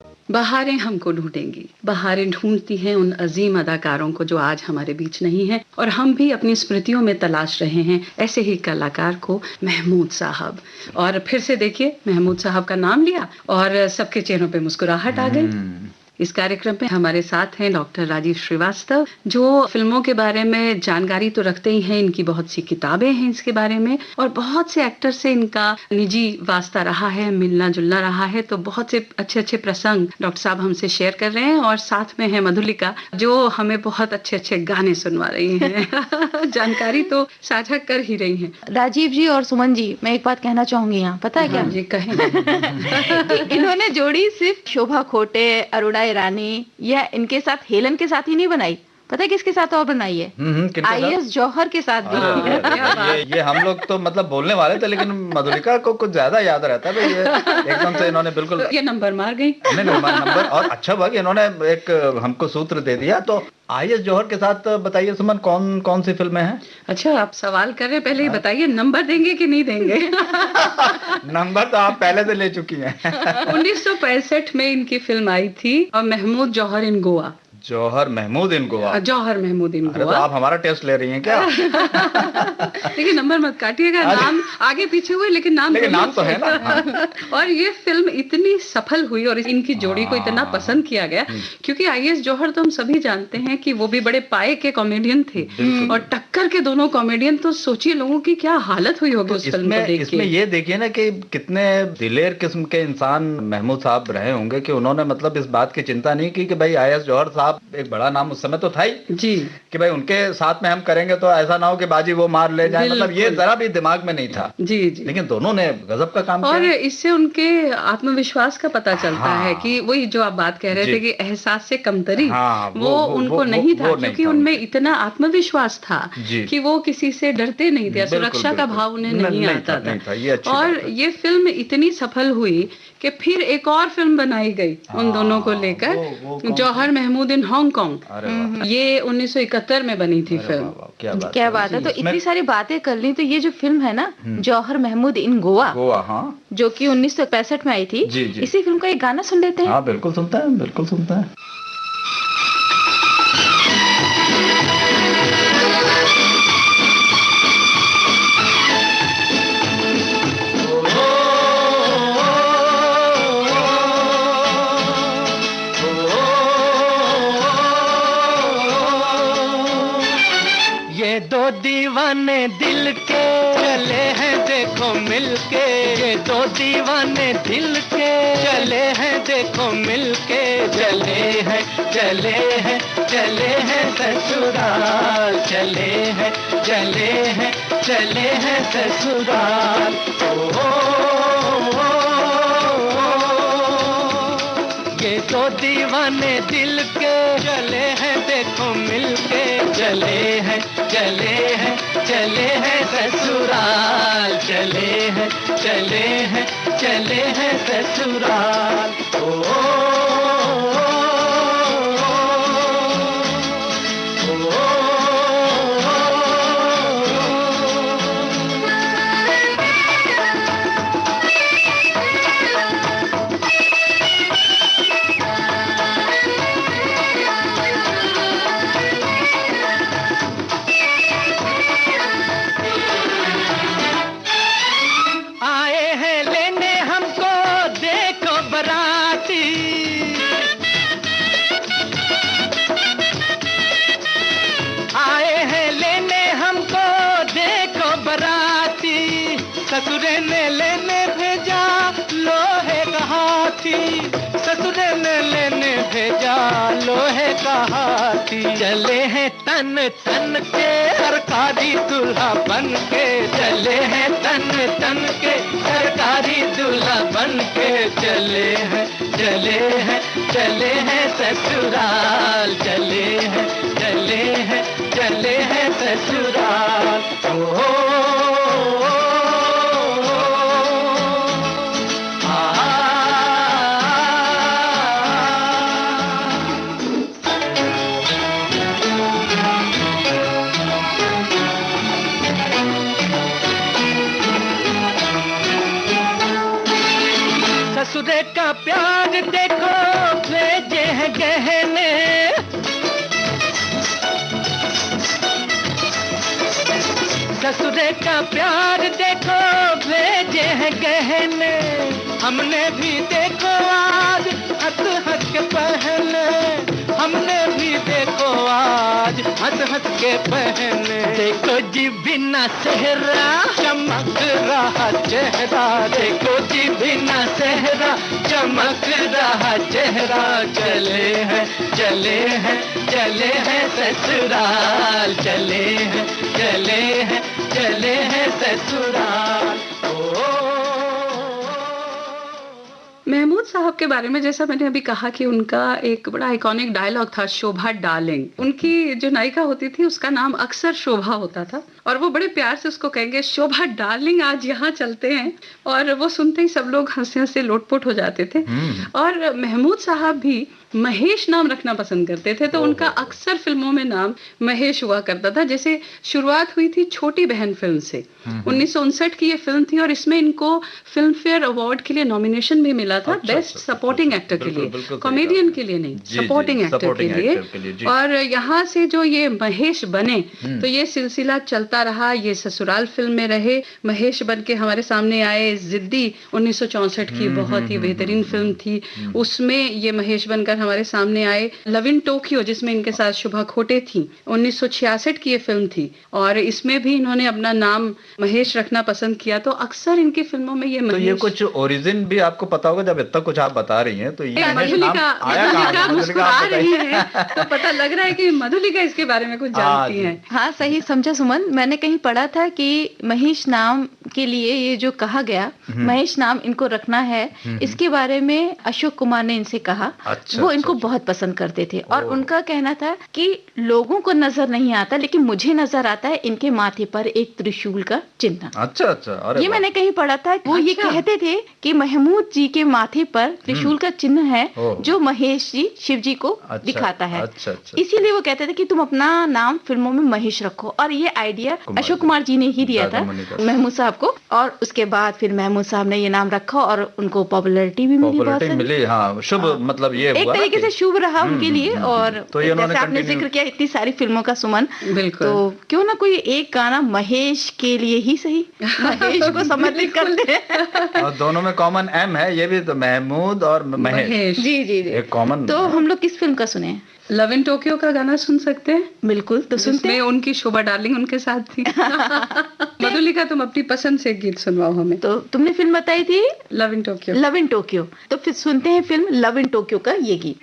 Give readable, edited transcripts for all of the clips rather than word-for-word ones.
बहारें हमको ढूँढेंगी, बहारें ढूँढती हैं उन अज़ीम अदाकारों को जो आज हमारे बीच नहीं हैं और हम भी अपनी स्मृतियों में तलाश रहे हैं ऐसे ही कलाकार को, महमूद साहब। और फिर से देखिए महमूद साहब का नाम लिया और सबके चेहरों पे मुस्कुराहट आ गई। इस कार्यक्रम में हमारे साथ हैं डॉक्टर राजीव श्रीवास्तव, जो फ़िल्मों के बारे में जानकारी तो रखते ही हैं, इनकी बहुत सी किताबें हैं इसके बारे में और बहुत से एक्टर से इनका निजी वास्ता रहा है, मिलना-जुलना रहा है, तो बहुत से अच्छे-अच्छे प्रसंग डॉक्टर साहब हमसे शेयर कर रहे हैं और साथ में है मधुलिका, जो हमें बहुत अच्छे-अच्छे गाने सुनवा रही हैं। जानकारी तो साझा कर ही रही हैं। राजीव जी और सुमन जी, मैं एक बात कहना चाहूँगी यहाँ, पता है क्या? हाँ जी, कहें। कि इन्होंने जोड़ी सिर्फ शोभा खोटे, अरुणा ईरानी या इनके साथ हेलन के साथ ही नहीं बनाई, पता है किसके साथ और बनाई है? आईएएस जौहर के साथ भी। ये हम लोग तो मतलब बोलने वाले थे, लेकिन मधुलिका को कुछ ज्यादा याद रहता है। ये एकदम से इन्होंने बिल्कुल ये नंबर मार गई। नंबर और अच्छा हुआ कि इन्होंने एक हमको सूत्र दे दिया। तो आईएएस जौहर के साथ बताइए सुमन, कौन कौन सी फिल्में हैं? अच्छा, आप सवाल कर रहे, पहले ही बताइए नंबर देंगे कि नहीं देंगे? नंबर तो आप पहले से ले चुकी हैं। 1965 में इनकी फिल्म आई थी और महमूद जौहर इन गोवा। जौहर महमूद इन गोवा। जौहर महमूद इन गोवा। तो आप हमारा टेस्ट ले रही हैं क्या? देखिए नंबर मत काटिएगा, नाम आगे पीछे हुए लेकिन नाम तो है ना। हाँ। और ये फिल्म इतनी सफल हुई और इनकी जोड़ी को इतना पसंद किया गया क्योंकि आईएएस जौहर तो हम सभी जानते हैं कि वो भी बड़े पाए के कॉमेडियन थे और टक्कर के दोनों कॉमेडियन, तो सोचिए लोगों की क्या हालत हुई होगी उस फिल्म को देख के। इसमें ये देखिए ना कि कितने दिलेर किस्म के इंसान महमूद साहब रहे होंगे कि उन्होंने मतलब इस बात की चिंता नहीं की कि भाई आईएएस जौहर साहब एक बड़ा नाम उस समय तो था ही जी, कि भाई उनके साथ में हम करेंगे तो ऐसा ना हो कि बाजी वो मार ले जाए, मतलब ये जरा भी दिमाग में नहीं था। जी जी। लेकिन दोनों ने गजब का काम और किया। इससे उनके आत्मविश्वास का पता चलता है कि वही जो आप बात कह रहे थे कि एहसास से कमतरी, वो उनको नहीं था क्योंकि उनमें इतना आत्मविश्वास था कि वो किसी से डरते नहीं थे, सुरक्षा का भाव उन्हें नहीं आता था। और ये फिल्म इतनी सफल हुई कि फिर एक और फिल्म बनाई गई उन दोनों को लेकर, जौहर महमूद इन हांगकांग। ये 1971 में बनी थी फिल्म। क्या बात है। तो इतनी सारी बातें कर ली, तो ये जो फिल्म है ना जौहर महमूद इन गोवा, जो कि 1965 में आई थी, इसी फिल्म का एक गाना सुन लेते हैं। हाँ बिल्कुल सुनता है, बिल्कुल सुनता है। दो दीवाने दिल के चले हैं देखो मिलके, ये दो दीवाने दिल के चले हैं देखो मिलके, चले हैं चले हैं चले हैं ससुराल, चले हैं चले हैं चले हैं ससुराल। ये दो दीवाने दिल के चले हैं देखो मिलके, चले हैं चले हैं चले हैं ससुराल, चले हैं चले हैं चले हैं ससुराल। ससुरे ने लेने भेजा लोहे का हाथी, ससुरे ने लेने भेजा लोहे का हाथी, चले हैं तन तन के सरकारी दूल्हा बन के, चले हैं तन तन के सरकारी दूल्हा बन के, चले हैं चले हैं चले हैं ससुराल, चले हैं चले हैं चले हैं ससुराल। ससुरे का प्यार देखो ससुरे का प्यार देखो भेजे हैं गहने, हमने भी देखो आज हंस हंस के पहने, हमने भी देखो आज हंस हंस के पहने। देखो जी बिना सेहरा चमक रहा चेहरा, देखो जी बिना सेहरा चमक रहा चेहरा। चले हैं चले हैं चले हैं ससुराल, चले हैं चले हैं चले हैं ससुराल। महमूद साहब के बारे में जैसा मैंने अभी कहा कि उनका एक बड़ा आइकॉनिक डायलॉग था, शोभा डार्लिंग। उनकी जो नायिका होती थी उसका नाम अक्सर शोभा होता था और वो बड़े प्यार से उसको कहेंगे, शोभा डार्लिंग आज यहाँ चलते हैं, और वो सुनते ही सब लोग हंसते हंसते लोटपोट हो जाते थे। और महमूद साहब भी महेश नाम रखना पसंद करते थे, तो उनका अक्सर फिल्मों में नाम महेश हुआ करता था। जैसे शुरुआत हुई थी छोटी बहन फिल्म से, 1959 की ये फिल्म थी और इसमें इनको फिल्म फेयर अवार्ड के लिए नॉमिनेशन भी मिला था, बेस्ट सपोर्टिंग एक्टर के लिए, कॉमेडियन के लिए नहीं, सपोर्टिंग एक्टर के लिए। और यहाँ से जो ये महेश बने तो ये सिलसिला चलता रहा, ये ससुराल फिल्म में रहे, महेश बन के हमारे सामने आए जिद्दी 1964 की बहुत ही बेहतरीन फिल्म थी, उसमें ये महेश बनकर हमारे सामने आए। लव इन टोक्यो जिसमें इनके साथ शुभा खोटे थी, 1966 की ये फिल्म थी और इसमें भी इन्होंने अपना नाम महेश रखना पसंद किया। तो अक्सर इनकी फिल्मों में ये तो ये कुछ ओरिजिन भी आपको पता होगा, जब इतना कुछ आप बता रही हैं तो ये मधुलिका मुस्कुरा रही है तो पता लग रहा है कि मधुलिका इसके बारे में कुछ जानती है। हाँ सही समझा सुमन, मैंने कहीं पढ़ा था कि महेश नाम के लिए ये जो कहा गया, महेश नाम इनको रखना है, इसके बारे में अशोक कुमार ने इनसे कहा। वो इनको बहुत पसंद करते थे और उनका कहना था कि लोगों को नजर नहीं आता लेकिन मुझे नजर आता है इनके माथे पर एक त्रिशूल का चिन्ह। अच्छा ये मैंने कहीं पढ़ा था। वो ये कहते थे कि महमूद जी के माथे पर त्रिशूल का चिन्ह है जो महेश जी शिव जी को दिखाता है। इसीलिए वो कहते थे कि तुम अपना नाम फिल्मों में महेश रखो, और ये आइडिया अशोक कुमार जी ने ही दिया था महमूद साहब को, और उसके बाद फिर महमूद साहब ने ये नाम रखा और उनको पॉपुलैरिटी भी मिली। हाँ, शुभ मतलब ये एक तरीके से शुभ रहा उनके लिए। और तो जैसे आपने जिक्र किया इतनी सारी फिल्मों का सुमन, तो क्यों ना कोई एक गाना महेश के लिए ही सही, महेश को समर्पित करते हैं। और दोनों में कॉमन एम है, ये भी तो महमूद और महेश। जी एक कॉमन। तो हम लोग किस फिल्म का सुने? लव इन टोक्यो का गाना सुन सकते हैं? बिल्कुल, तो सुनते हैं। उनकी शोभा डार्लिंग उनके साथ थी। मधुलिका तुम अपनी पसंद से गीत सुनवाओ हमें। तो तुमने फिल्म बताई थी love in Tokyo. Love in Tokyo, तो फिर सुनते हैं फिल्म लव इन टोक्यो का ये गीत।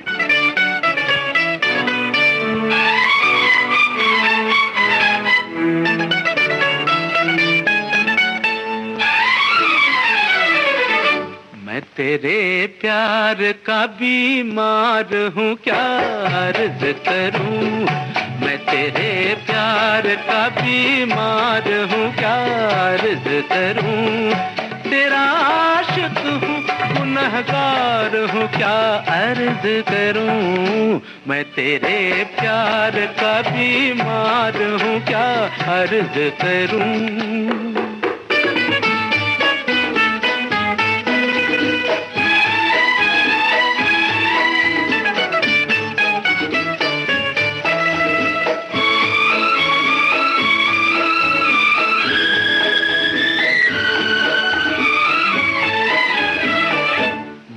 मैं तेरे प्यार का बीमार हूँ, क्या अर्ज करूँ। मैं तेरे प्यार का बीमार हूँ, क्या अर्ज करूँ। तेरा आशिक हूँ, गुनहगार हूँ, क्या अर्ज करूँ। मैं तेरे प्यार का बीमार हूँ, क्या अर्ज करूँ।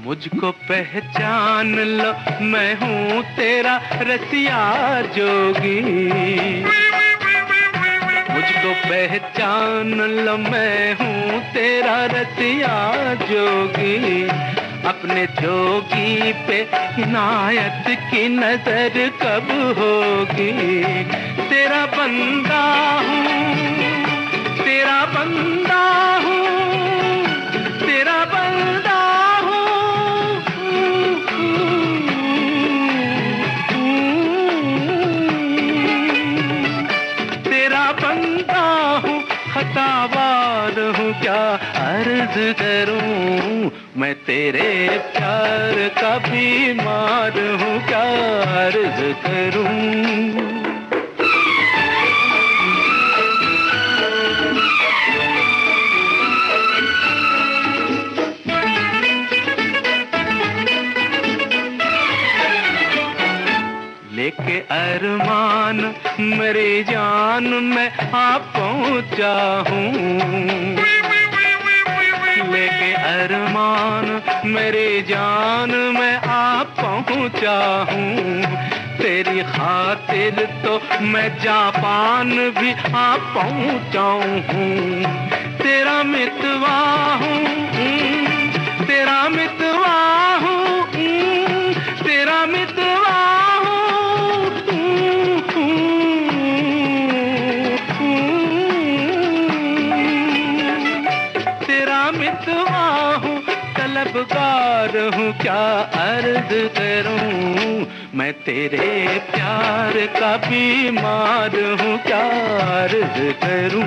मुझको पहचान लो, मैं हूँ तेरा रसिया जोगी। मुझको पहचान लो, मैं हूँ तेरा रसिया जोगी। अपने जोगी पे इनायत की नजर कब होगी। तेरा बंदा हूँ, तेरा बंदा हूँ, तेरा बंदा खतावार हूँ, क्या अर्ज करूँ। मैं तेरे प्यार का बीमार हूँ, क्या अर्ज करूँ। लेके अरमान मेरी जान मैं आ पहुंचा हूँ, लेके अरमान मेरी जान मैं आ पहुंचा हूँ। तेरी खातिर तो मैं जापान भी आ पहुंचा हूँ। तेरा मितवा हूँ, तेरा मितवा हूँ, तेरा मितवा हूँ, तेरा मितवा हूँ, तलबगार हूँ, क्या अर्ज करूँ। मैं तेरे प्यार का बीमार हूँ, क्या अर्ज करूँ।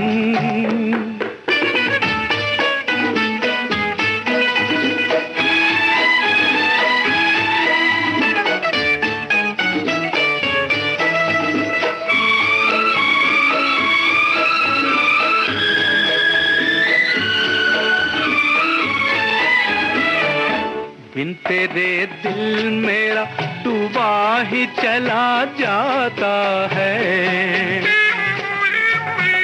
बिन तेरे दिल मेरा डूबा ही चला जाता है,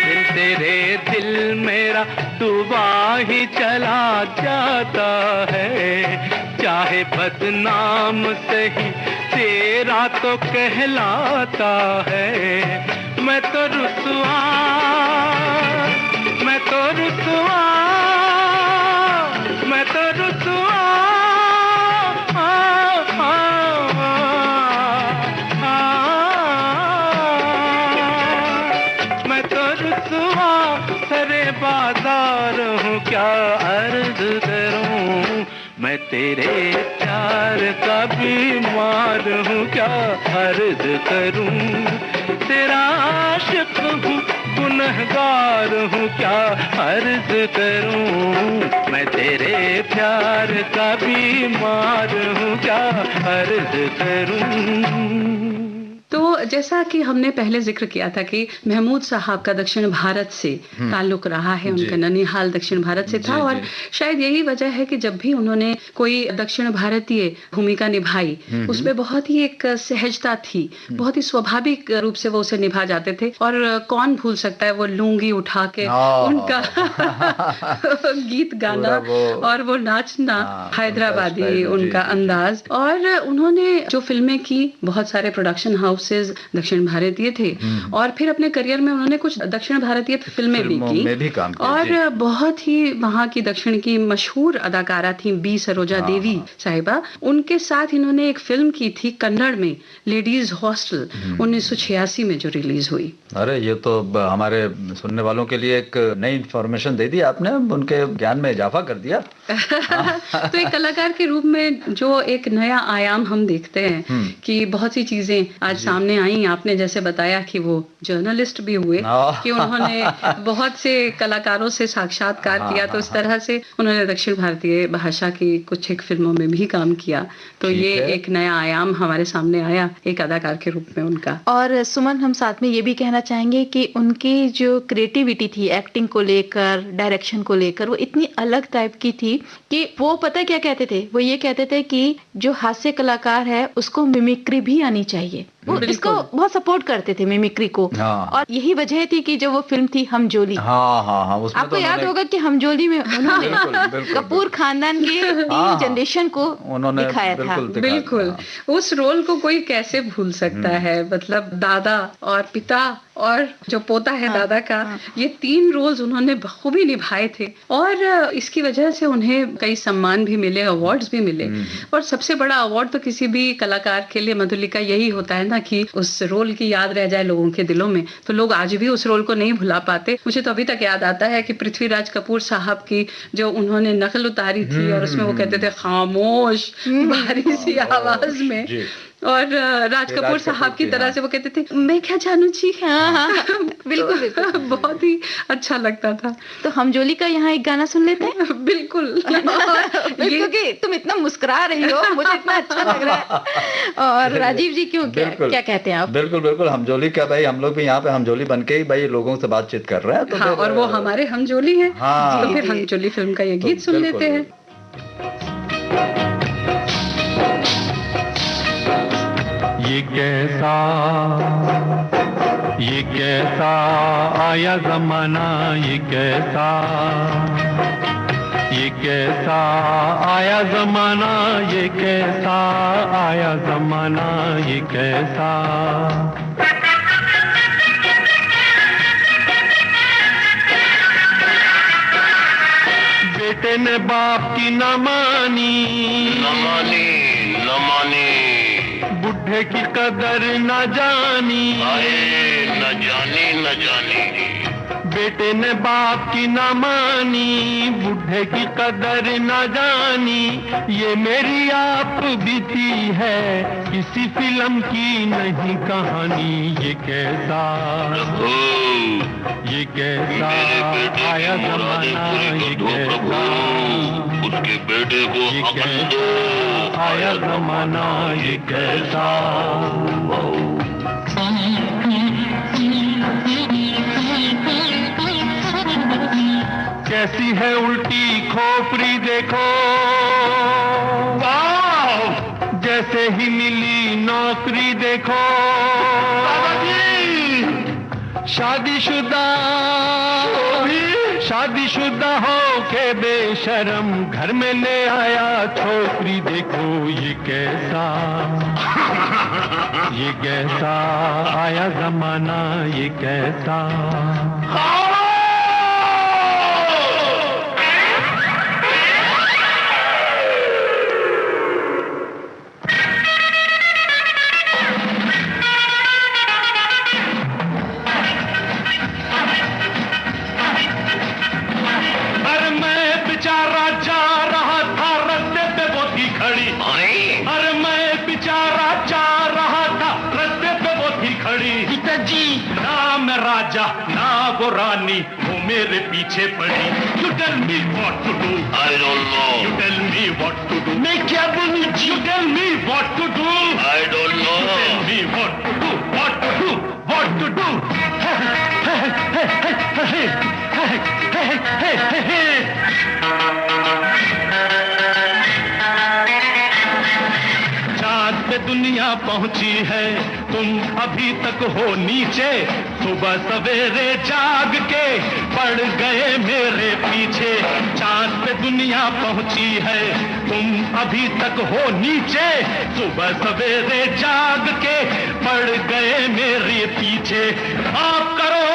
बिन तेरे दिल मेरा डूबा ही चला जाता है। चाहे बदनाम सही तेरा तो कहलाता है। मैं तो रुसवा, मैं तो रुसवा, मैं तो रुसवा, बाजार हूँ, क्या अर्ज करूँ। मैं तेरे प्यार का बीमार हूँ, क्या अर्ज करूँ। तेरा आशिक हूँ, गुनहगार हूँ, क्या अर्ज करूँ। मैं तेरे प्यार का बीमार हूँ, क्या अर्ज करूँ। तो जैसा कि हमने पहले जिक्र किया था कि महमूद साहब का दक्षिण भारत से ताल्लुक रहा है, उनका ननिहाल दक्षिण भारत से था और शायद यही वजह है कि जब भी उन्होंने कोई दक्षिण भारतीय भूमिका निभाई उसमें बहुत ही एक सहजता थी, बहुत ही स्वाभाविक रूप से वो उसे निभा जाते थे। और कौन भूल सकता है वो लुंगी उठा के उनका गीत गाना और वो नाचना, हैदराबादी उनका अंदाज। और उन्होंने जो फिल्में की बहुत सारे प्रोडक्शन हाउसेज दक्षिण भारतीय थे और फिर अपने करियर में उन्होंने कुछ दक्षिण भारतीय फिल्में भी की और बहुत ही वहाँ की दक्षिण की मशहूर अदाकारा थी बी सरोजा देवी साहिबा। उनके साथ इन्होंने एक फिल्म की थी कन्नड़ में, लेडीज हॉस्टल, 1986 में जो रिलीज हुई। अरे ये तो हमारे सुनने वालों के लिए एक नई इंफॉर्मेशन दे दी आपने, उनके ज्ञान में इजाफा कर दिया। तो एक कलाकार के रूप में जो एक नया आयाम हम देखते हैं कि बहुत सी चीजें आज सामने आई। आपने जैसे बताया कि वो जर्नलिस्ट भी हुए, कि उन्होंने बहुत से कलाकारों से साक्षात्कार किया, तो इस तरह से उन्होंने दक्षिण भारतीय भाषा की कुछ एक फिल्मों में भी काम किया। तो ये एक नया आयाम हमारे सामने आया एक अदाकार के रूप में उनका। और सुमन, हम साथ में ये भी कहना चाहेंगे कि उनकी जो क्रिएटिविटी थी एक्टिंग को लेकर, डायरेक्शन को लेकर, वो इतनी अलग टाइप की थी कि वो पता क्या कहते थे, वो ये कहते थे कि जो हास्य कलाकार है उसको मिमिक्री भी आनी चाहिए। वो इसको बहुत सपोर्ट करते थे मिमिक्री को। और यही वजह थी कि जो वो फिल्म थी हम जोली, आपको तो याद होगा कि हम जोली में उन्होंने कपूर खानदान के 3 जनरेशन को दिखाया था। बिल्कुल, उस रोल को कोई कैसे भूल सकता है। मतलब दादा और पिता और जो पोता है दादा का, ये 3 रोल्स उन्होंने बखूबी निभाए थे और इसकी वजह से उन्हें कई सम्मान भी मिले, अवार्ड्स भी मिले। और सबसे बड़ा अवार्ड तो किसी भी कलाकार के लिए मधुलिका यही होता है ना, कि उस रोल की याद रह जाए लोगों के दिलों में। तो लोग आज भी उस रोल को नहीं भुला पाते। मुझे तो अभी तक याद आता है कि पृथ्वीराज कपूर साहब की जो उन्होंने नकल उतारी थी और उसमें वो कहते थे खामोश भारी सी आवाज में, और राज कपूर साहब की तरह से वो कहते थे मैं क्या जानू जी। हाँ, बिल्कुल बिल्कुल, बहुत ही अच्छा लगता था। तो हम जोली का यहाँ एक गाना सुन लेते हैं। बिल्कुल, क्योंकि तुम इतना मुस्कुरा रही हो, मुझे इतना अच्छा लग रहा है। और राजीव जी क्यों, क्या कहते हैं आप? बिल्कुल बिल्कुल, हम जोली का भाई, हम लोग भी यहाँ पे हम जोली बन के ही भाई लोगों से बातचीत कर रहे हैं। तो और वो हमारे हम जोली है। तो फिर हम जोली फिल्म का ये गीत सुन लेते हैं। ये कैसा आया ज़माना, ये कैसा आया ज़माना, ये कैसा आया ज़माना, ये कैसा। बेटे ने बाप की न मानी, बुढ़े की कदर न जानी, न जानी। बेटे ने बाप की न मानी, बुढ़े की कदर न जानी। ये मेरी आप बीती है, किसी फिल्म की नहीं कहानी। ये कैसा आया ज़माना, ये कैसा उसके बेटे को ये कैसा आया ज़माना, ये कैसा। कैसी है उल्टी खोपड़ी देखो, जैसे ही मिली नौकरी देखो। शादीशुदा हो के बेशरम घर में ले आया छोकरी देखो। ये कैसा आया ज़माना, ये कैसा। राजा ना वो रानी, वो मेरे पीछे पड़ी। You tell me what to do. I don't know. You tell me what to do. मैं क्या बोलूं? You tell me what to do. I don't know. You tell me what to do. What to do. What to do. चाँद पे दुनिया पहुंची है, तुम अभी तक हो नीचे। सुबह सवेरे जाग के पड़ गए मेरे पीछे। चाँद पे दुनिया पहुंची है, तुम अभी तक हो नीचे। सुबह सवेरे जाग के पड़ गए मेरे पीछे। आप करो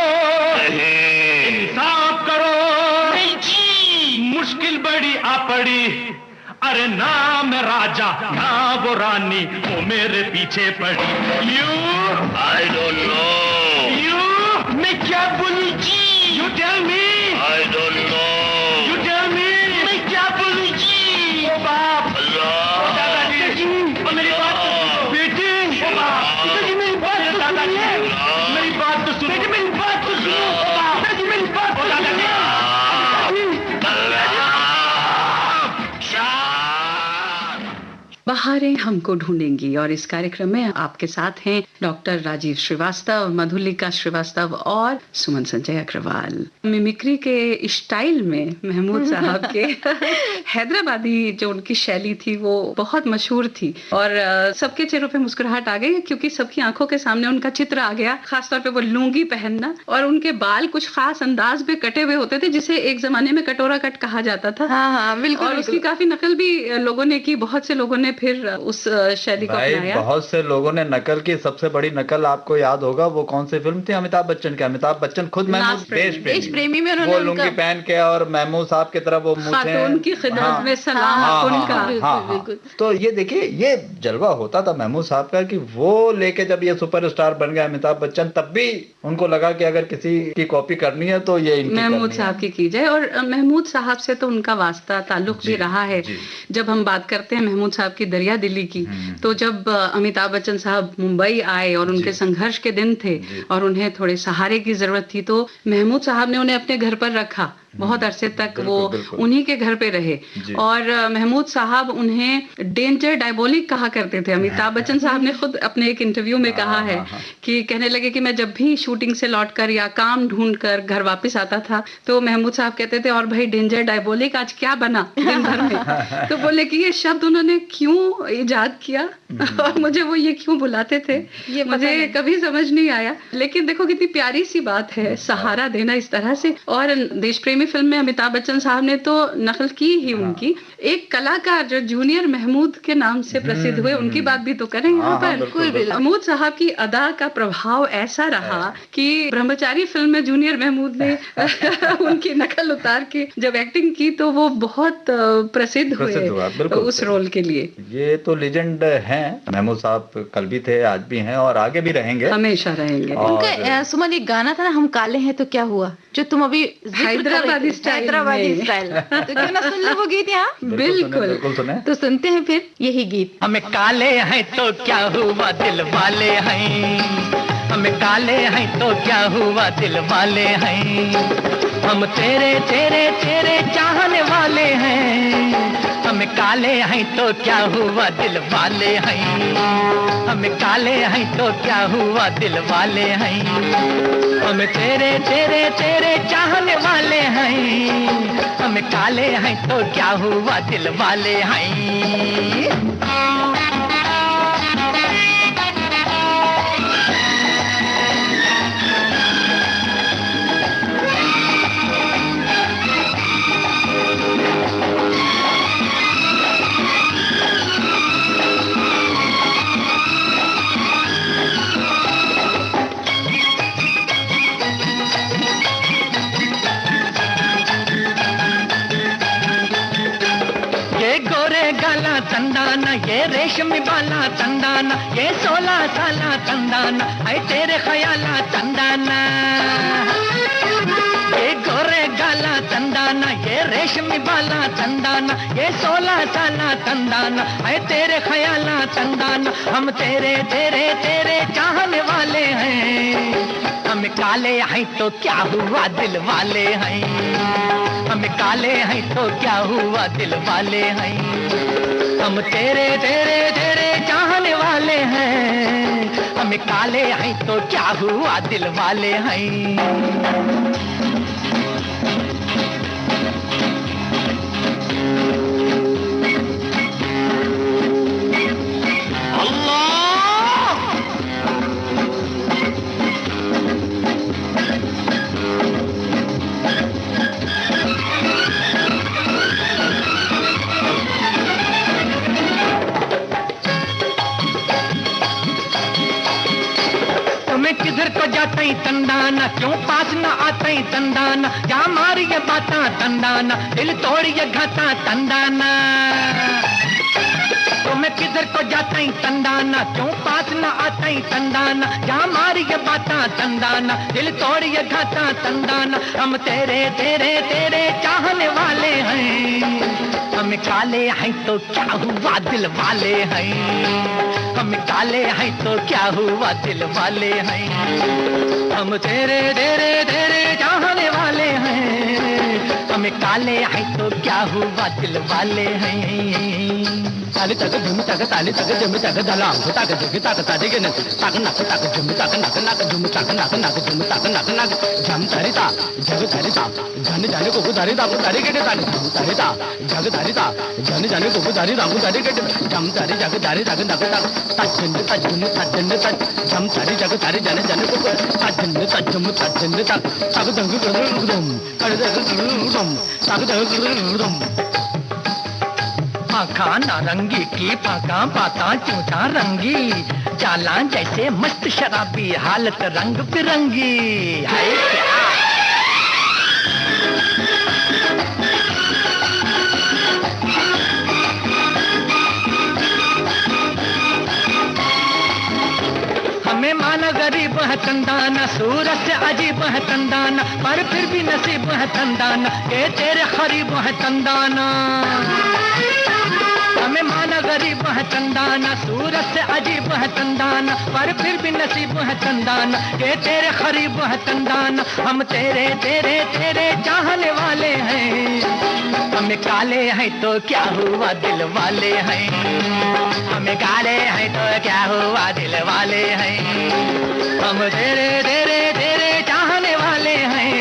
इंसाफ करो, मुश्किल बड़ी आ पड़ी। अरे ना मैं राजा ना वो रानी, वो मेरे पीछे पड़ी। You I don't know. You मैं क्या बोलूं जी? You tell me. I don't know. You tell me. मैं क्या बोलूं जी? ओ बाप, अल्लाह, ओ दादाजी, ओ मेरी बात तो सुनो। बेटी, ओ बाप, पिताजी मेरी बात तो सुनिए। मेरी बात तो सुनो। बेटी मेरी बात तो सुनो। ओ बाप, पिताजी मेरी बात तो सुनिए। बहारें हमको ढूंढेंगी और इस कार्यक्रम में आपके साथ हैं डॉक्टर राजीव श्रीवास्तव, मधुलिका श्रीवास्तव और सुमन संजय अग्रवाल। मिमिक्री के स्टाइल में महमूद साहब के हैदराबादी जो उनकी शैली थी वो बहुत मशहूर थी और सबके चेहरों पे मुस्कुराहट आ गई क्योंकि सबकी आंखों के सामने उनका चित्र आ गया। खासतौर पे वो लुंगी पहनना और उनके बाल कुछ खास अंदाज में कटे हुए होते थे जिसे एक जमाने में कटोरा कट कहा जाता था। हाँ, बिल्कुल। और उसकी काफी नकल भी लोगों ने की, बहुत से लोगों ने फिर उस शैली को अपनाया। बहुत से लोगों ने नकल की। सबसे बड़ी नकल आपको याद होगा वो कौन सी फिल्म थी? अमिताभ बच्चन की। अमिताभ बच्चन खुद महमूद देश प्रेमी में वो लुंगी पहन के और महमूद साहब की तरह वो खातून की खिदमत में सलाम उनका। तो ये देखिए ये जलवा होता था महमूद साहब का कि वो लेके जब ये सुपरस्टार बन गए अमिताभ बच्चन, तब भी उनको लगा कि अगर किसी की कॉपी करनी है तो ये महमूद साहब की जाए। और महमूद साहब से तो उनका वास्ता ताल्लुक भी रहा है। जब हम बात करते हैं महमूद साहब की दरिया दिली की, तो जब अमिताभ बच्चन साहब मुंबई आए और उनके संघर्ष के दिन थे और उन्हें थोड़े सहारे की जरूरत थी, तो महमूद साहब ने उन्हें अपने घर पर रखा बहुत अरसे तक वो उन्हीं के घर पे रहे। और महमूद साहब उन्हें डेंजर डायबोलिक कहा करते थे। अमिताभ बच्चन साहब ने खुद अपने एक इंटरव्यू में कहा है कि कहने लगे कि मैं जब भी शूटिंग से लौटकर या काम ढूंढ कर घर वापस आता था तो महमूद साहब कहते थे, और भाई डेंजर डायबोलिक आज क्या बना दिन भर में। तो बोले कि ये शब्द उन्होंने क्यों इजाद किया और मुझे वो ये क्यों बुलाते थे, ये मुझे कभी समझ नहीं आया। लेकिन देखो कितनी प्यारी सी बात है, सहारा देना इस तरह से। और देश प्रेमी फिल्म में अमिताभ बच्चन साहब ने तो नकल की ही उनकी। एक कलाकार जो जूनियर महमूद के नाम से प्रसिद्ध हुए, उनकी बात भी तो करें यहाँ पर। महमूद साहब की अदा का प्रभाव ऐसा रहा कि ब्रह्मचारी फिल्म में जूनियर महमूद ने उनकी नकल उतार के जब एक्टिंग की तो वो बहुत प्रसिद्ध हुए उस रोल के लिए। ये तो लेजेंड हैं महमूद साहब, कल भी थे, आज भी हैं और आगे भी रहेंगे, हमेशा रहेंगे। उनका सुमन एक गाना था ना, हम काले हैं तो क्या हुआ, जो तुम अभी हैदराबादी स्टाइल, तो क्यों ना सुन लो वो गीत यहाँ। बिल्कुल सुने। तो सुनते हैं फिर यही गीत। हमें काले हैं तो क्या हुआ दिल वाले हैं, हमें काले हैं तो क्या हुआ दिल वाले हैं, हम तेरे तेरे तेरे चाहने वाले हैं। हमें काले हैं तो क्या हुआ दिल वाले हैं, हमें काले हैं तो क्या हुआ दिल वाले हैं, हम तेरे तेरे तेरे चाहने वाले हैं। हमें काले हैं तो क्या हुआ दिल वाले हैं। तंदाना ये रेशमी बाला तंदाना, ये 16 साला तंदाना, है तेरे ख्याला तंदाना। ये गोरे गाला तंदाना, ये रेशमी बाला तंदाना, ये 16 साला तंदाना, है तेरे ख्याला तंदाना। हम तेरे तेरे तेरे चाहने वाले हैं। हम काले हैं तो क्या हुआ दिल वाले हैं, हम काले हैं तो क्या हुआ दिल वाले हैं। हम तेरे तेरे तेरे चाहने वाले हैं। हम काले हैं तो क्या हुआ दिल वाले हैं। किधर को जाता ही तंदाना, क्यों पास न आता ही तंदाना, क्या मारी ये बाता तंदाना, दिल तोड़ ये घाता तंदाना। तो मैं किधर को जाता ही तंदाना, क्यों पास न आता ही तंदाना, क्या मारी ये बाता तंदाना, दिल तोड़ ये घाता तंदाना। हम तेरे तेरे तेरे चाहने वाले हैं। हम काले हैं तो क्या हुआ दिल वाले हैं। हम काले हैं तो क्या हुआ दिल वाले हैं। हम तेरे तेरे तेरे चाहने वाले हैं। हम काले हैं तो क्या हुआ दिल वाले हैं। ताली तक झुम तक ताली तक झुम तक दलाम तक जग तक ताली के नक तक नक तक झुम तक नक नक झुम तक नक नक झुम तक नक नक झम धरिता जग धरिता जन जाने को धरी दागु धरी के ताली झम धरिता जग धरिता जन जाने को धरी दागु धरी के झम धरी जग धरी जग नक तक तजन तजन तजन तज झम धरी जग धरी जन जाने को तजन तजम तजन तक तग दंग गुदम कर दग गुदम तग दग गुदम। आँखा नारंगी की पाका पाता चूता रंगी, चाला जैसे मस्त शराबी हालत रंग बिरंगी है क्या। हमें माना गरीब है तंदाना, सूरत से अजीब है तंदाना, पर फिर भी नसीब है तंदाना, के तेरे खरीब है तंदाना। हमें माना गरीब है चंदाना, सूरत से अजीब है चंदाना, पर फिर भी नसीब है चंदाना, के तेरे खरीब है चंदाना। हम तेरे तेरे तेरे चाहने वाले हैं, हमें काले हैं तो क्या हुआ दिल वाले हैं, हमें काले हैं तो क्या हुआ दिल वाले हैं। हम तेरे तेरे तेरे चाहने वाले हैं,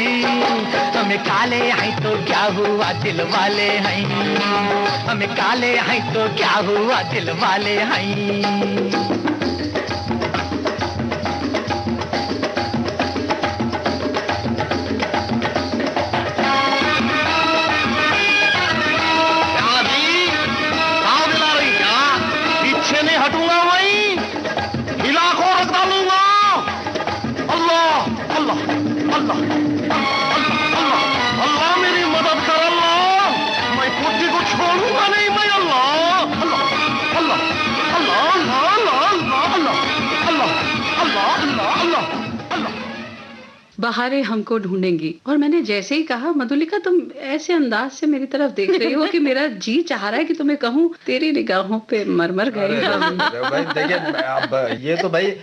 हमें काले हैं तो क्या हुआ दिल वाले हैं, हमें काले हैं तो क्या हुआ दिल वाले हैं। बहारें हमको ढूंढेंगी। और मैंने जैसे ही कहा, मधुलिका तुम ऐसे अंदाज से मेरी तरफ देख रही हो कि मेरा जी चाह रहा है कि तुम्हें कहूँ तेरी निगाहों पे मरमर गई। भाई देखिए, अब ये तो भाई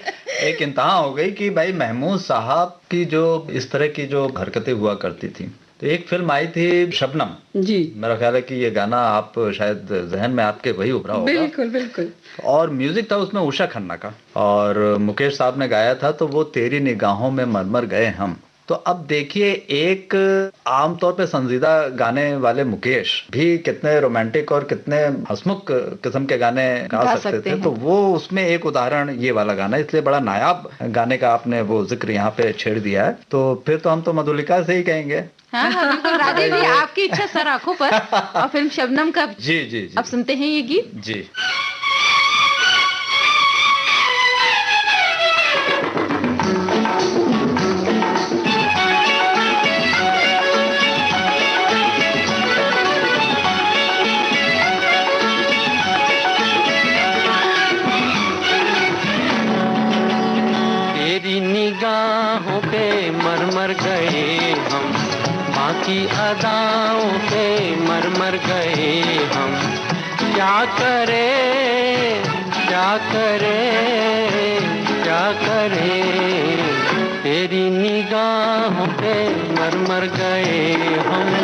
एक इंतहा हो गई कि भाई महमूद साहब की जो इस तरह की जो हरकतें हुआ करती थी। तो एक फिल्म आई थी शबनम जी, मेरा ख्याल है कि ये गाना आप शायद जहन में आपके वही उभरा होगा। बिल्कुल बिल्कुल। और म्यूजिक था उसमें उषा खन्ना का, और मुकेश साहब ने गाया था, तो वो तेरी निगाहों में मरमर गए हम। तो अब देखिए, एक आमतौर पे संजीदा गाने वाले मुकेश भी कितने रोमांटिक और कितने हंसमुख किस्म के गाने गा सकते थे। तो वो उसमें एक उदाहरण ये वाला गाना, इसलिए बड़ा नायाब गाने का आपने वो जिक्र यहाँ पे छेड़ दिया है। तो फिर तो हम तो मधुलिका से ही कहेंगे। हाँ हाँ बिल्कुल राधे जी, आपकी इच्छा सर आंखों पर। और फिल्म शबनम का जी जी जी अब सुनते हैं ये गीत जी। तेरी निगाहों पे मरमर गए हम, बाकी अदाओं पे मरमर गए हम। क्या करें क्या करें क्या करें, तेरी निगाहों पे मरमर गए हम।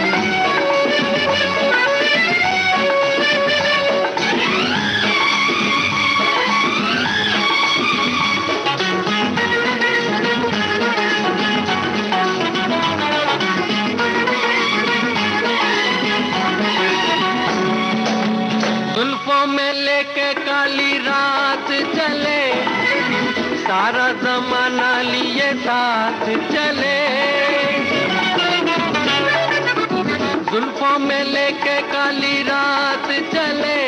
जुल्फों में लेके काली रात चले, सारा जमाना लिए साथ चले। जुल्फों में लेके काली रात चले,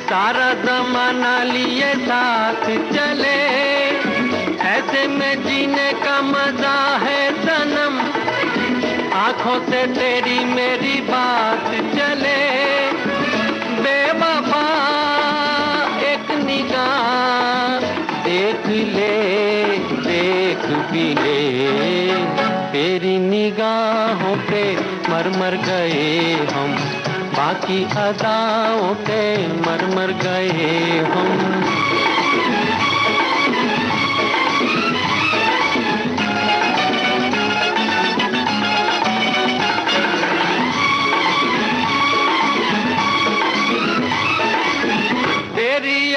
सारा जमाना लिए साथ चले। ऐसे में जीने का मजा है सनम, आंखों से तेरी मेरी बात चले। बेवफा एक निगाह देख ले, देख भी ले, तेरी निगाहों पे मरमर गए हम, बाकी अदाओं पे मरमर गए हम।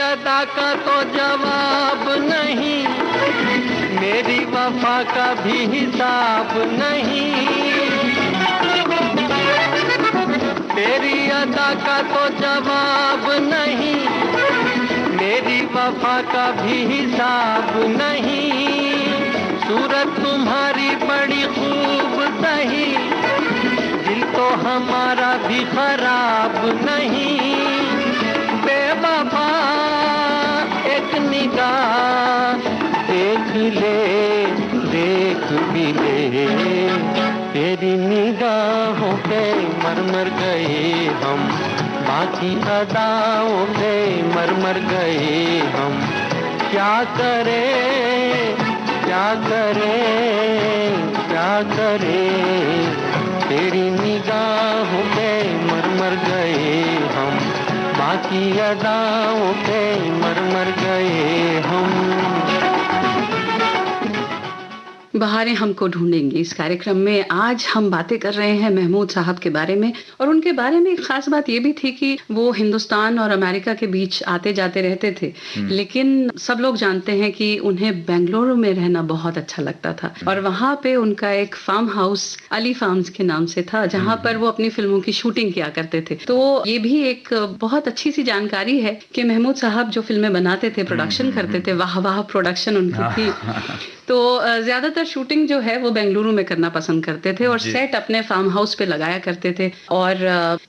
अदा का तो जवाब नहीं, मेरी वफा का भी हिसाब नहीं। तेरी अदा का तो जवाब नहीं, मेरी वफा का भी हिसाब नहीं। सूरत तुम्हारी बड़ी खूब सही, दिल तो हमारा भी खराब नहीं। बेवफा एक निगाह देख ले, देख भी ले, तेरी निगाहों पे मरमर गए हम, बाकी अदाओं पे मरमर गए हम। क्या करें क्या करें क्या करें, तेरी निगाहों पे मरमर गए हम, बाकी की अदाओं पे मर मर गए हम। बहारें हमको ढूंढेंगी इस कार्यक्रम में आज हम बातें कर रहे हैं महमूद साहब के बारे में। और उनके बारे में एक खास बात ये भी थी कि वो हिंदुस्तान और अमेरिका के बीच आते जाते रहते थे, लेकिन सब लोग जानते हैं कि उन्हें बेंगलुरु में रहना बहुत अच्छा लगता था। और वहाँ पे उनका एक फार्म हाउस अली फार्म्स के नाम से था, जहाँ पर वो अपनी फिल्मों की शूटिंग किया करते थे। तो ये भी एक बहुत अच्छी सी जानकारी है कि महमूद साहब जो फिल्में बनाते थे, प्रोडक्शन करते थे, वाह वाह प्रोडक्शन उनकी थी। तो ज्यादातर शूटिंग जो है वो बेंगलुरु में करना पसंद करते थे और सेट अपने फार्म हाउस पे लगाया करते थे। और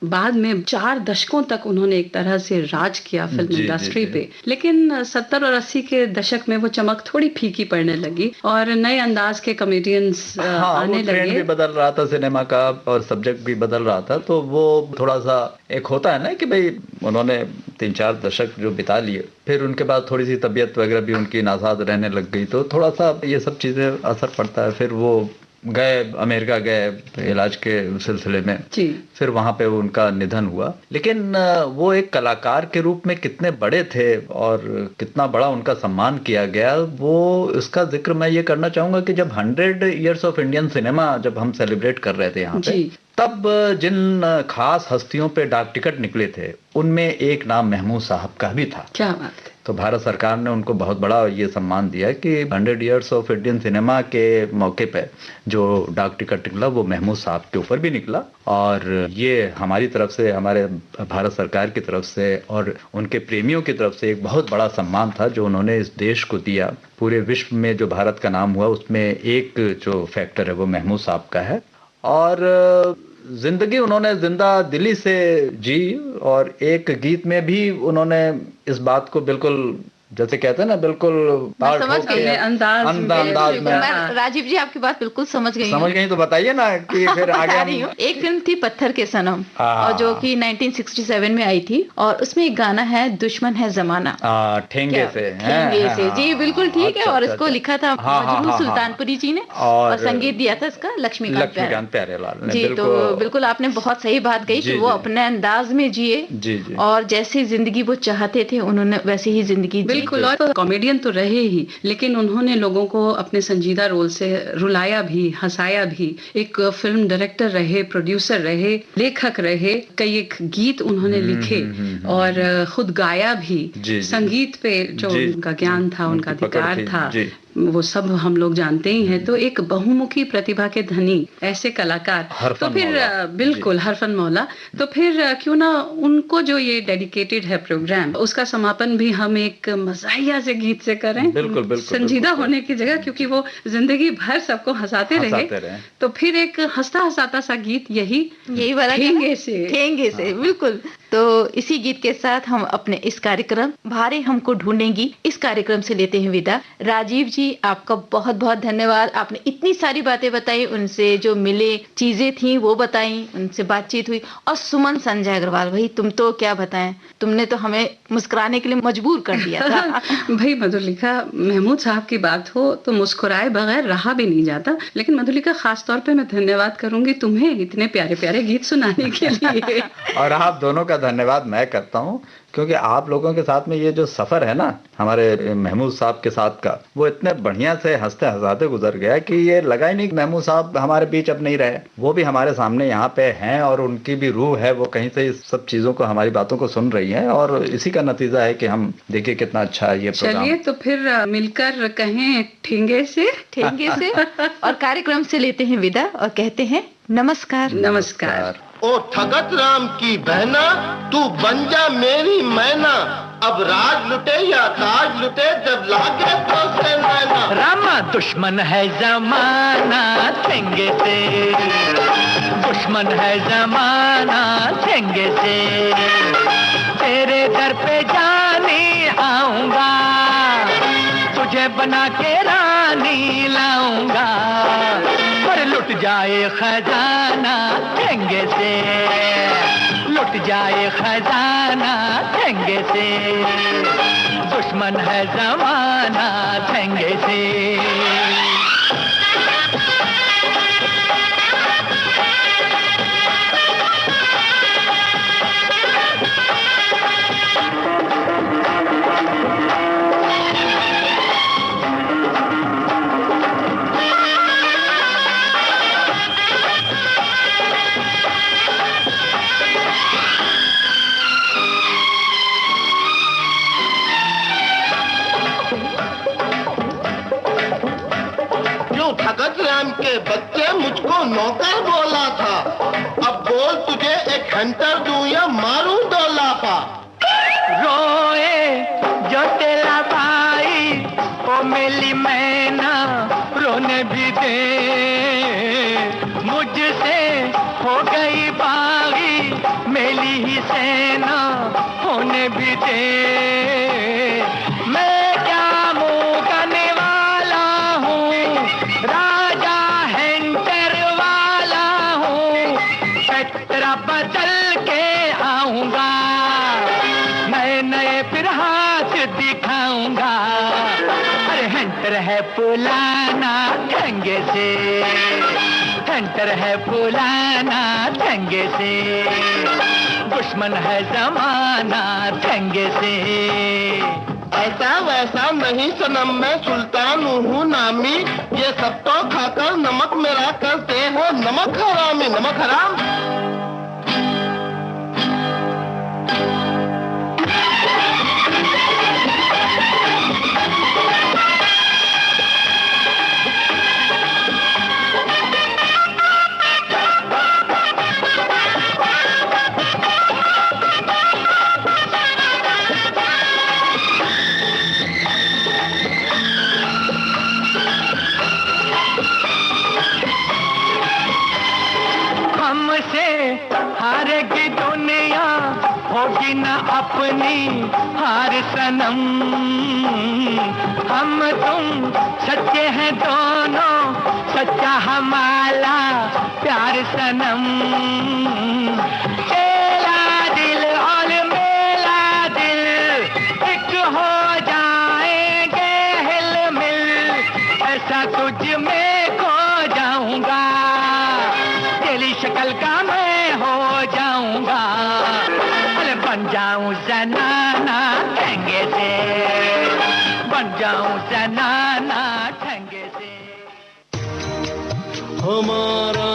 बाद में 4 दशकों तक उन्होंने एक तरह से राज किया फिल्म इंडस्ट्री पे। लेकिन 70 और 80 के दशक में वो चमक थोड़ी फीकी पड़ने लगी और नए अंदाज के कॉमेडियंस आने लगे। ट्रेंड भी बदल रहा था सिनेमा का और सब्जेक्ट भी बदल रहा था, तो वो थोड़ा सा एक होता है ना कि भाई उन्होंने 3-4 दशक जो बिता लिए, फिर उनके बाद थोड़ी सी तबीयत वगैरह भी उनकी नासाज रहने लग गई, तो थोड़ा सा ये सब चीजें असर पड़ता है। फिर वो गए अमेरिका, गए इलाज के सिलसिले में जी। फिर वहां पे उनका निधन हुआ। लेकिन वो एक कलाकार के रूप में कितने बड़े थे और कितना बड़ा उनका सम्मान किया गया, वो इसका जिक्र मैं ये करना चाहूंगा कि जब 100 ईयर्स ऑफ इंडियन सिनेमा जब हम सेलिब्रेट कर रहे थे यहाँ पे, तब जिन खास हस्तियों पे डाक टिकट निकले थे उनमें एक नाम महमूद साहब का भी था। क्या बात है। तो भारत सरकार ने उनको बहुत बड़ा ये सम्मान दिया कि 100 ईयर्स ऑफ इंडियन सिनेमा के मौके पे जो डाक टिकट निकला वो महमूद साहब के ऊपर भी निकला। और ये हमारी तरफ से, हमारे भारत सरकार की तरफ से और उनके प्रेमियों की तरफ से एक बहुत बड़ा सम्मान था जो उन्होंने इस देश को दिया। पूरे विश्व में जो भारत का नाम हुआ उसमें एक जो फैक्टर है वो महमूद साहब का है। और जिंदगी उन्होंने जिंदा दिली से जी और एक गीत में भी उन्होंने इस बात को बिल्कुल जैसे कहते हैं ना, बिल्कुल समझ गई अंदाज में। राजीव जी आपकी बात बिल्कुल समझ गई तो बताइए ना कि फिर आगे एक फिल्म थी पत्थर के सनम, और जो कि 1967 में आई थी, और उसमें एक गाना है दुश्मन है जमाना, ठेंगे से जी बिल्कुल ठीक है। और इसको लिखा था मजरूह सुल्तानपुरी जी ने और संगीत दिया था इसका लक्ष्मीकांत प्यारेलाल जी। तो बिल्कुल आपने बहुत सही बात कही कि वो अपने अंदाज में जिए और जैसी जिंदगी वो चाहते थे उन्होंने वैसे ही जिंदगी। बिल्कुल, और कॉमेडियन तो रहे ही, लेकिन उन्होंने लोगों को अपने संजीदा रोल से रुलाया भी, हंसाया भी। एक फिल्म डायरेक्टर रहे, प्रोड्यूसर रहे, लेखक रहे, कई एक गीत उन्होंने लिखे और खुद गाया भी। संगीत पे जो उनका ज्ञान था, उनका अधिकार था, वो सब हम लोग जानते ही हैं। तो एक बहुमुखी प्रतिभा के धनी ऐसे कलाकार, तो फिर बिल्कुल हरफन मौला, तो फिर क्यों ना उनको जो ये डेडिकेटेड है प्रोग्राम, उसका समापन भी हम एक मज़ाहिया से गीत से करें। बिल्कुल संजीदा होने की जगह, क्योंकि वो जिंदगी भर सबको हंसाते रहे। तो फिर एक हंसता हंसाता सा गीत यही वाला ठेंगे से बिल्कुल। तो इसी गीत के साथ हम अपने इस कार्यक्रम भारे हमको ढूंढेंगी इस कार्यक्रम से लेते हैं विदा। राजीव जी आपका बहुत बहुत धन्यवाद, आपने इतनी सारी बातें बताई, उनसे जो मिले चीजें थी वो बताई, उनसे बातचीत हुई। और सुमन संजय अग्रवाल, भाई तुम तो क्या बताएं, तुमने तो हमें मुस्कुराने के लिए मजबूर कर दिया था। भाई मधुलिका, महमूद साहब की बात हो तो मुस्कुराए बगैर रहा भी नहीं जाता। लेकिन मधुलिका, खास तौर पे मैं धन्यवाद करूंगी तुम्हें इतने प्यारे प्यारे गीत सुनाने के लिए। और आप दोनों का धन्यवाद मैं करता हूँ, क्योंकि आप लोगों के साथ में ये जो सफर है ना हमारे महमूद साहब के साथ का, वो इतने बढ़िया से हंसते हंसाते गुजर गया कि ये लगा ही नहीं कि महमूद साहब हमारे बीच अब नहीं रहे। वो भी हमारे सामने यहाँ पे हैं और उनकी भी रूह है, वो कहीं से इस सब चीजों को, हमारी बातों को सुन रही है। और इसी का नतीजा है कि हम देखिए कितना अच्छा ये प्रोग्राम। चलिए तो फिर मिलकर कहें ठेंगे से और कार्यक्रम से लेते हैं विदा और कहते हैं नमस्कार। ओ ठगत राम की बहना, तू बन जा मेरी मैना, अब राज लुटे या ताज लुटे, जब लागे तो से नैना। रामा दुश्मन है जमाना ठेंगे से, दुश्मन है जमाना ठेंगे से, तेरे दर पे जाने आऊंगा, तुझे बना के रानी लाऊंगा, पर लुट जाए खजाना ठेंगे से, लुट जाए खजाना ठेंगे से, दुश्मन है जमाना ठेंगे से। के बच्चे मुझको नौकर बोला था। अब बोल तुझे एक हंटर दूं या मारूं 2 लाफा। रोए जो तेरा भाई ओ मेरी मैना रोने भी दे, मुझसे हो गई बागी मेरी ही सेना होने भी दे। मैं क्या मुंह करने वाला हूँ, राजा हेंटर वाला हूँ, पैतरा बदल के आऊंगा, नए नए फिर हाथ दिखाऊंगा। अरे हंटर है पुलाना ठंगे से, हंटर है पुलाना ठंगे से, दुश्मन है जमाना ठंगे से। ऐसा वैसा नहीं सनम, मैं सुल्तान हूँ नामी, ये सब तो खाकर नमक मेरा करते हो नमक हरामी, नमक हराम। हमसे हारेगी दुनिया, होगी न अपनी हार सनम। हम तुम सच्चे हैं दोनों, सच्चा हमारा प्यार सनम। तेरा दिल और मेरा दिल एक हो जाएंगे हिलमिल, ऐसा तुझ में खो जाऊंगा, तेरी शक्ल का मैं हो जाऊंगा। अरे बन जाऊं जनाना ठंगे से, बन जाऊं जनाना ठंगे से। हमारा